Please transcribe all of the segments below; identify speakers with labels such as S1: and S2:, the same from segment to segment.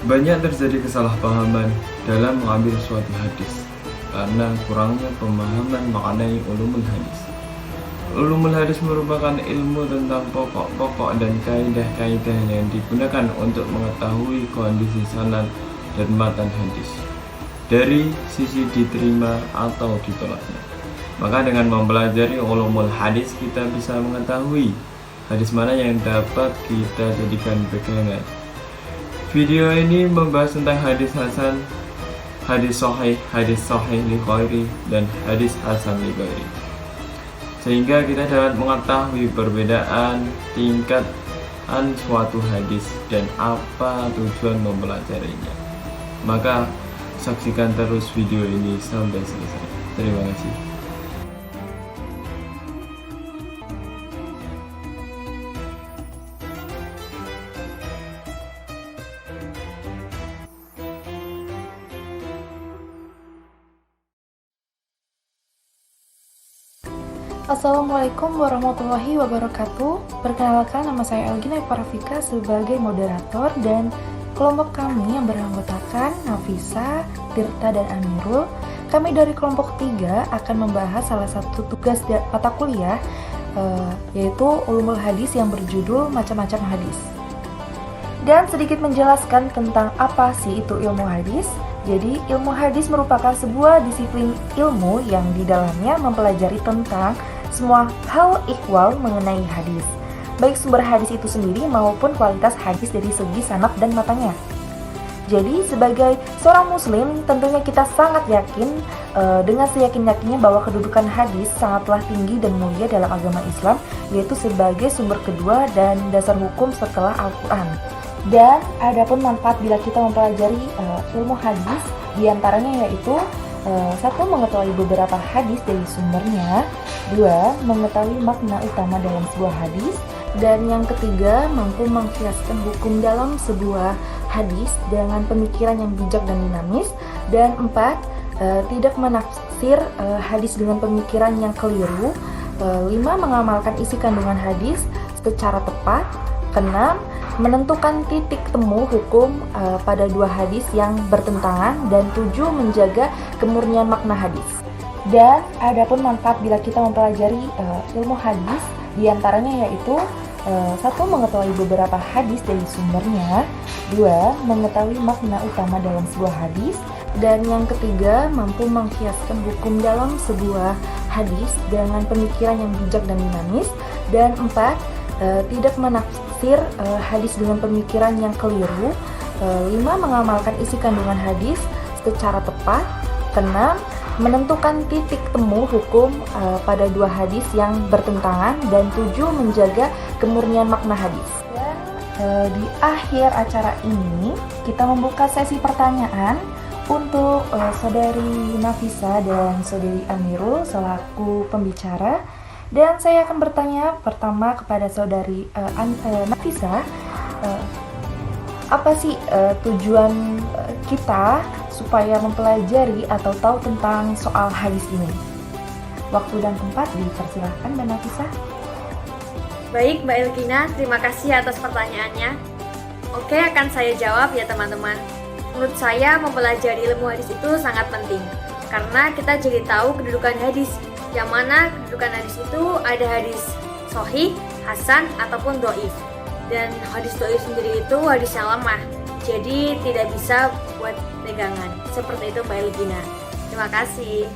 S1: Banyak terjadi kesalahpahaman dalam mengambil suatu hadis karena kurangnya pemahaman mengenai ulumul hadis. Ulumul hadis merupakan ilmu tentang pokok-pokok dan kaidah-kaidah yang digunakan untuk mengetahui kondisi sanad dan matan hadis dari sisi diterima atau ditolaknya. Maka dengan mempelajari ulumul hadis kita bisa mengetahui hadis mana yang dapat kita jadikan pegangan. Video ini membahas tentang hadis hasan, hadis sahih li ghairi, dan hadis hasan li ghairi, sehingga kita dapat mengetahui perbedaan tingkatan suatu hadis dan apa tujuan mempelajarinya. Maka saksikan terus video ini sampai selesai. Terima kasih.
S2: Assalamualaikum warahmatullahi wabarakatuh. Perkenalkan, nama saya Elgina Parafika sebagai moderator, dan kelompok kami yang beranggotakan Nafisa, Tirta, dan Amirul. Kami dari kelompok 3 akan membahas salah satu tugas mata kuliah yaitu ulumul hadis yang berjudul macam-macam hadis. Dan sedikit menjelaskan tentang apa sih itu ilmu hadis. Jadi, ilmu hadis merupakan sebuah disiplin ilmu yang di dalamnya mempelajari tentang semua hal ihwal mengenai hadis, baik sumber hadis itu sendiri maupun kualitas hadis dari segi sanad dan matanya. Jadi, sebagai seorang muslim, tentunya kita sangat yakin dengan seyakin-yakinnya bahwa kedudukan hadis sangatlah tinggi dan mulia dalam agama Islam, yaitu sebagai sumber kedua dan dasar hukum setelah Al-Quran. Dan adapun manfaat bila kita mempelajari ilmu hadis, diantaranya yaitu 1. Mengetahui beberapa hadis dari sumbernya. 2. Mengetahui makna utama dalam sebuah hadis. Dan yang ketiga, mampu mengkiaskan hukum dalam sebuah hadis dengan pemikiran yang bijak dan dinamis. Dan 4. Tidak menafsir hadis dengan pemikiran yang keliru. 5. Mengamalkan isi kandungan hadis secara tepat. 6. Menentukan titik temu hukum pada dua hadis yang bertentangan. Dan 7. Menjaga kemurnian makna hadis. Dan adapun manfaat bila kita mempelajari ilmu hadis, diantaranya yaitu 1. Mengetahui beberapa hadis dari sumbernya. 2. Mengetahui makna utama dalam sebuah hadis. Dan yang ketiga, mampu mengkiaskan hukum dalam sebuah hadis dengan pemikiran yang bijak dan dinamis. Dan 4. Tidak menafsir hadis dengan pemikiran yang keliru. 5. Mengamalkan isi kandungan hadis secara tepat. 6. Menentukan titik temu hukum pada dua hadis yang bertentangan. Dan 7. Menjaga kemurnian makna hadis. Dan di akhir acara ini kita membuka sesi pertanyaan untuk saudari Nafisa dan saudari Amirul selaku pembicara. Dan saya akan bertanya pertama kepada saudari Nafisa, apa sih tujuan kita supaya mempelajari atau tahu tentang soal hadis ini? Waktu dan tempat dipersilahkan, Mbak Nafisa.
S3: Baik, Mbak Elgina, terima kasih atas pertanyaannya. Oke, akan saya jawab ya teman-teman. Menurut saya mempelajari ilmu hadis itu sangat penting, karena kita jadi tahu kedudukan hadis. Yang mana kedudukan hadis itu ada hadis sahih, hasan, ataupun dhaif. Dan hadis dhaif sendiri itu hadis yang lemah, jadi tidak bisa buat pegangan. Seperti itu Mbak Elgina. Terima kasih.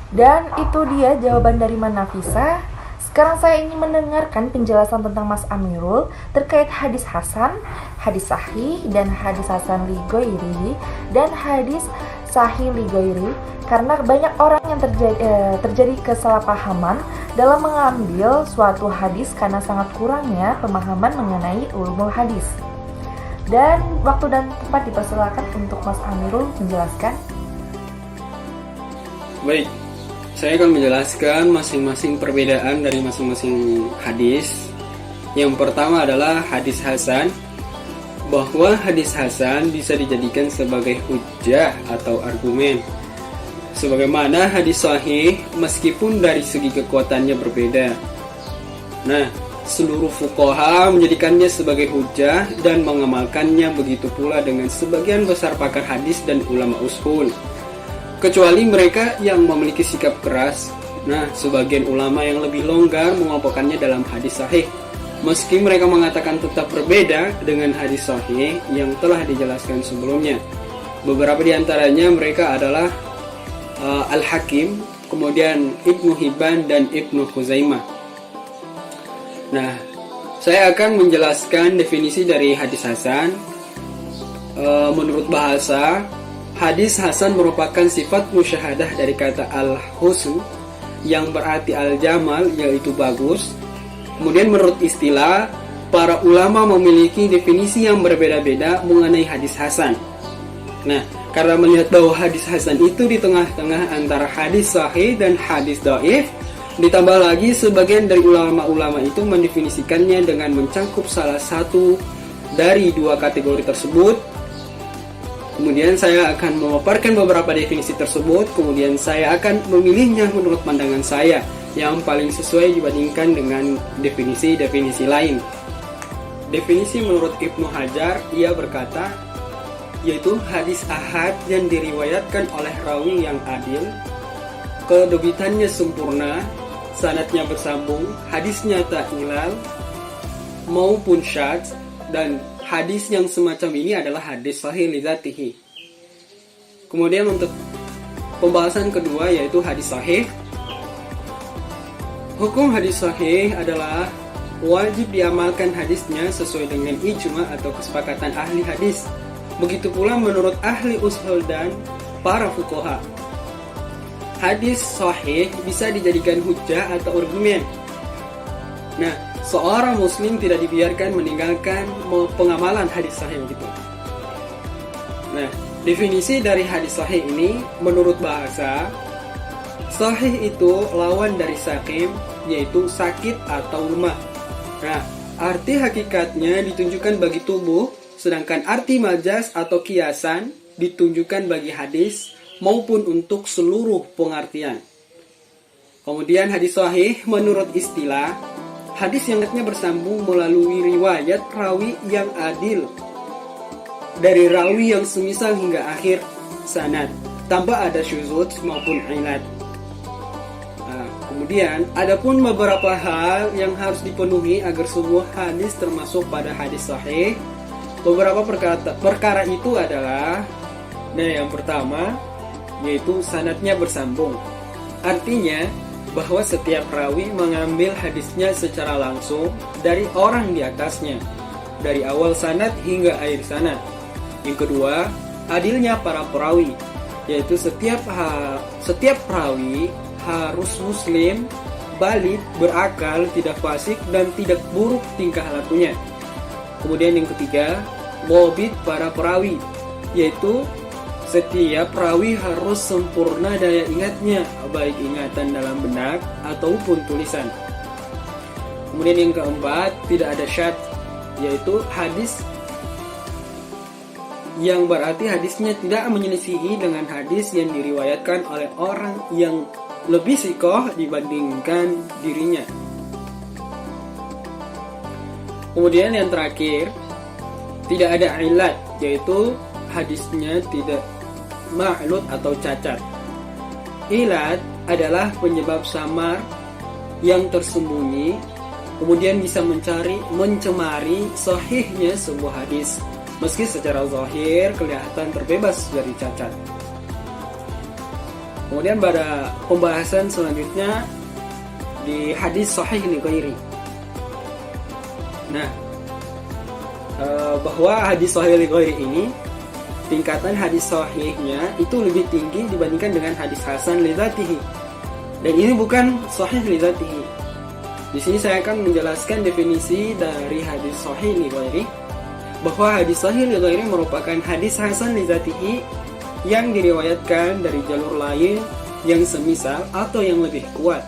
S2: Dan itu dia jawaban dari Mbak Nafisa. Sekarang saya ingin mendengarkan penjelasan tentang Mas Amirul terkait hadis hasan, hadis sahih, dan hadis hasan li ghairi, dan hadis sahih li ghairi. Karena banyak orang yang terjadi kesalahpahaman dalam mengambil suatu hadis karena sangat kurangnya pemahaman mengenai ulumul hadis. Dan waktu dan tempat dipersilakan untuk Mas Amirul menjelaskan.
S4: Baik, saya akan menjelaskan masing-masing perbedaan dari masing-masing hadis. Yang pertama adalah hadis hasan, bahwa hadis hasan bisa dijadikan sebagai hujjah atau argumen. Sebagaimana hadis sahih, meskipun dari segi kekuatannya berbeda. Nah, Seluruh fuqaha menjadikannya sebagai hujjah dan mengamalkannya, begitu pula dengan sebagian besar pakar hadis dan ulama ushul. Kecuali mereka yang memiliki sikap keras. Nah, sebagian ulama yang lebih longgar mengelompokkannya dalam hadis sahih, meski mereka mengatakan tetap berbeda dengan hadis sahih yang telah dijelaskan sebelumnya. Beberapa di antaranya mereka adalah Al-Hakim, kemudian Ibnu Hibban dan Ibnu Khuzaimah. Nah, saya akan menjelaskan definisi dari hadis hasan. Menurut bahasa, hadis hasan merupakan sifat musyahadah dari kata al-husn yang berarti al-jamal, yaitu bagus. Kemudian menurut istilah, para ulama memiliki definisi yang berbeda-beda mengenai hadis hasan. Nah, karena melihat bahwa hadis hasan itu di tengah-tengah antara hadis sahih dan hadis dhaif, ditambah lagi sebagian dari ulama-ulama itu mendefinisikannya dengan mencangkup salah satu dari dua kategori tersebut. Kemudian saya akan memaparkan beberapa definisi tersebut, kemudian saya akan memilihnya menurut pandangan saya yang paling sesuai dibandingkan dengan definisi-definisi lain. Definisi menurut Ibnu Hajar, ia berkata, yaitu hadis ahad yang diriwayatkan oleh rawi yang adil, kedebitannya sempurna, sanadnya bersambung, hadisnya tak ilal maupun syadz, dan hadis yang semacam ini adalah hadis sahih li dzatihi. Kemudian untuk pembahasan kedua yaitu hadis sahih. Hukum hadis sahih adalah wajib diamalkan hadisnya sesuai dengan ijma atau kesepakatan ahli hadis. Begitu pula menurut ahli ushul dan para fuqaha. Hadis sahih bisa dijadikan hujjah atau argumen. Nah, seorang muslim tidak dibiarkan meninggalkan pengamalan hadis sahih gitu. Nah, definisi dari hadis sahih ini menurut bahasa, sahih itu lawan dari sakim, yaitu sakit atau lemah. Nah, arti hakikatnya ditunjukkan bagi tubuh, sedangkan arti majaz atau kiasan ditunjukkan bagi hadis maupun untuk seluruh pengertian. Kemudian hadis sahih menurut istilah, hadis yang sanadnya bersambung melalui riwayat rawi yang adil dari rawi yang semisal hingga akhir sanad, tanpa ada syuzuz maupun ilat. Kemudian, adapun beberapa hal yang harus dipenuhi agar sebuah hadis termasuk pada hadis sahih. Beberapa perkara itu adalah, nah yang pertama yaitu sanadnya bersambung. Artinya bahwa setiap rawi mengambil hadisnya secara langsung dari orang di atasnya, dari awal sanad hingga akhir sanad. Yang kedua, adilnya para perawi, yaitu setiap perawi harus muslim, balik, berakal, tidak fasik dan tidak buruk tingkah lakunya. Kemudian yang ketiga, dhabit para perawi, yaitu setiap perawi harus sempurna daya ingatnya, baik ingatan dalam benak ataupun tulisan. Kemudian yang keempat, tidak ada syadz, yaitu hadis yang berarti hadisnya tidak menyelisihi dengan hadis yang diriwayatkan oleh orang yang lebih sikoh dibandingkan dirinya. Kemudian yang terakhir, tidak ada ilat, yaitu hadisnya tidak ma'lut atau cacat. Ilat adalah penyebab samar yang tersembunyi, kemudian bisa mencemari sahihnya sebuah hadis, meski secara zahir kelihatan terbebas dari cacat. Kemudian pada pembahasan selanjutnya di hadis sahih li ghairi. Nah, bahwa hadis sahih li ghairi ini tingkatan hadis sahihnya itu lebih tinggi dibandingkan dengan hadis hasan li dzatihi. Dan ini bukan sahih li dzatihi. Di sini saya akan menjelaskan definisi dari hadis sahih li ghairi, bahwa hadis sahih li ghairi merupakan hadis hasan li dzatihi yang diriwayatkan dari jalur lain yang semisal atau yang lebih kuat.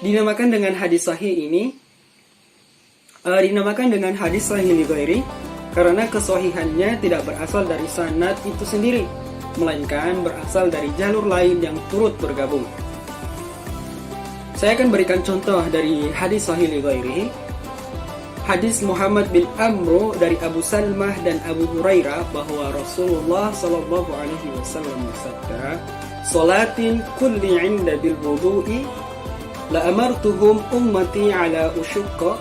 S4: Dinamakan dengan hadis sahih ini dinamakan dengan hadis sahih li ghairi karena kesahihannya tidak berasal dari sanad itu sendiri, melainkan berasal dari jalur lain yang turut bergabung. Saya akan berikan contoh dari hadis sahih li ghairi. hadis Muhammad bin Amr dari Abu Salmah dan Abu Hurairah bahwa Rasulullah Shallallahu Alaihi Wasallam bersabda, "Salatin kulli 'inda bil wudu'i la amartuhum ummati ala usyqa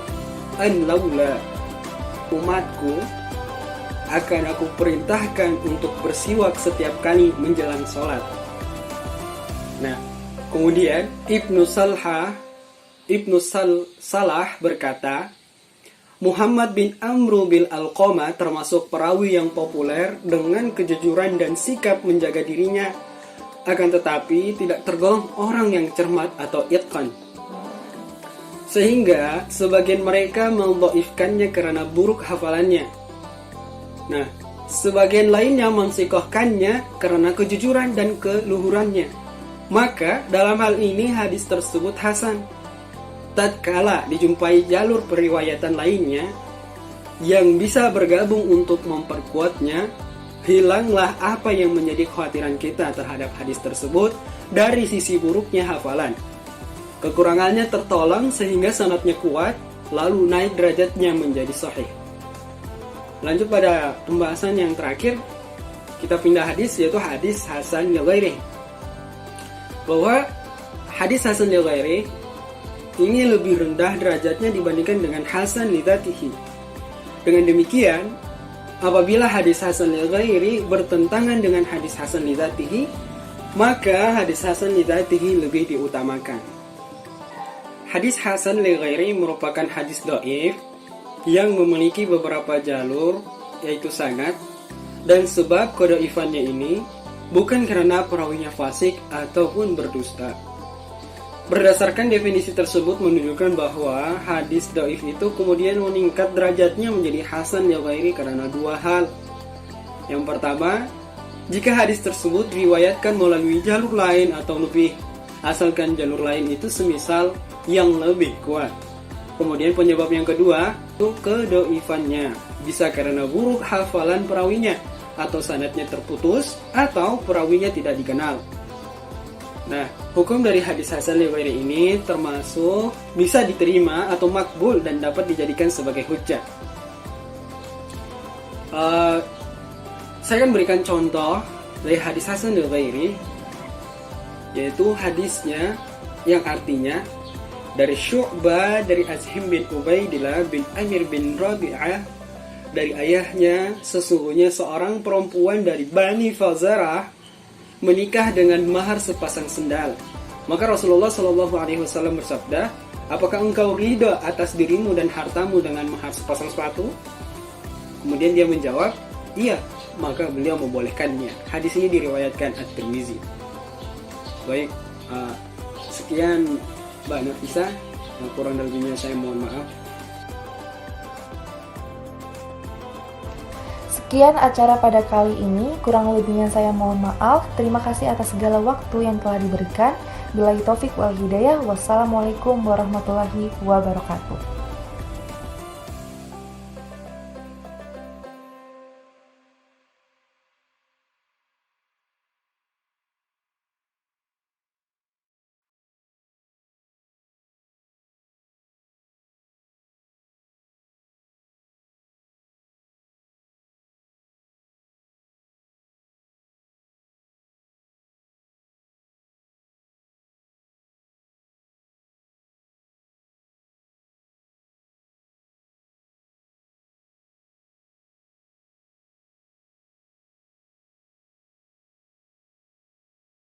S4: an laula." Umatku akan aku perintahkan untuk bersiwak setiap kali menjelang sholat. Nah, kemudian Ibnu Salah berkata, Muhammad bin Amr bin Alqamah termasuk perawi yang populer dengan kejujuran dan sikap menjaga dirinya, akan tetapi tidak tergolong orang yang cermat atau itqan. Sehingga sebagian mereka mendhaifkannya karena buruk hafalannya. Nah, sebagian lainnya mensikohkannya karena kejujuran dan keluhurannya. Maka dalam hal ini hadis tersebut hasan. Tatkala dijumpai jalur periwayatan lainnya yang bisa bergabung untuk memperkuatnya, hilanglah apa yang menjadi kekhawatiran kita terhadap hadis tersebut dari sisi buruknya hafalan. Kekurangannya tertolong sehingga sanadnya kuat, lalu naik derajatnya menjadi sahih. Lanjut pada pembahasan yang terakhir, kita pindah hadis, yaitu hadis hasan li ghairihi. Bahwa hadis hasan li ghairihi ini lebih rendah derajatnya dibandingkan dengan hasan li dzatihi. Dengan demikian, apabila hadis hasan li ghairihi bertentangan dengan hadis hasan li dzatihi, maka hadis hasan li dzatihi lebih diutamakan. Hadis hasan li ghairihi merupakan hadis dhaif yang memiliki beberapa jalur, yaitu sanad, dan sebab kedhaifannya ini bukan karena perawinya fasik ataupun berdusta. Berdasarkan definisi tersebut menunjukkan bahwa hadis dhaif itu kemudian meningkat derajatnya menjadi hasan li ghairihi karena dua hal. Yang pertama, jika hadis tersebut diriwayatkan melalui jalur lain atau lebih, asalkan jalur lain itu semisal yang lebih kuat. Kemudian penyebab yang kedua itu kedhaifannya, bisa karena buruk hafalan perawinya, atau sanadnya terputus, atau perawinya tidak dikenal. Nah, hukum dari hadis hasan li ghairihi ini termasuk bisa diterima atau makbul dan dapat dijadikan sebagai hujjah. Saya akan berikan contoh dari hadis hasan li ghairihi, yaitu hadisnya yang artinya dari Syu'bah dari Azhim bin Ubaidillah bin Amir bin Rabi'ah dari ayahnya, sesungguhnya seorang perempuan dari Bani Fazarah menikah dengan mahar sepasang sendal. Maka Rasulullah Shallallahu Alaihi Wasallam bersabda, apakah engkau ridha atas dirimu dan hartamu dengan mahar sepasang sepatu? Kemudian dia menjawab, iya. Maka beliau membolehkannya. Hadis ini diriwayatkan At-Tirmizi. Baik, sekian Mbak Nafisa, kurang dan lebihnya saya mohon maaf.
S2: Sekian acara pada kali ini, kurang lebihnya saya mohon maaf. Terima kasih atas segala waktu yang telah diberikan. Billahi taufik wal hidayah. Wassalamualaikum warahmatullahi wabarakatuh.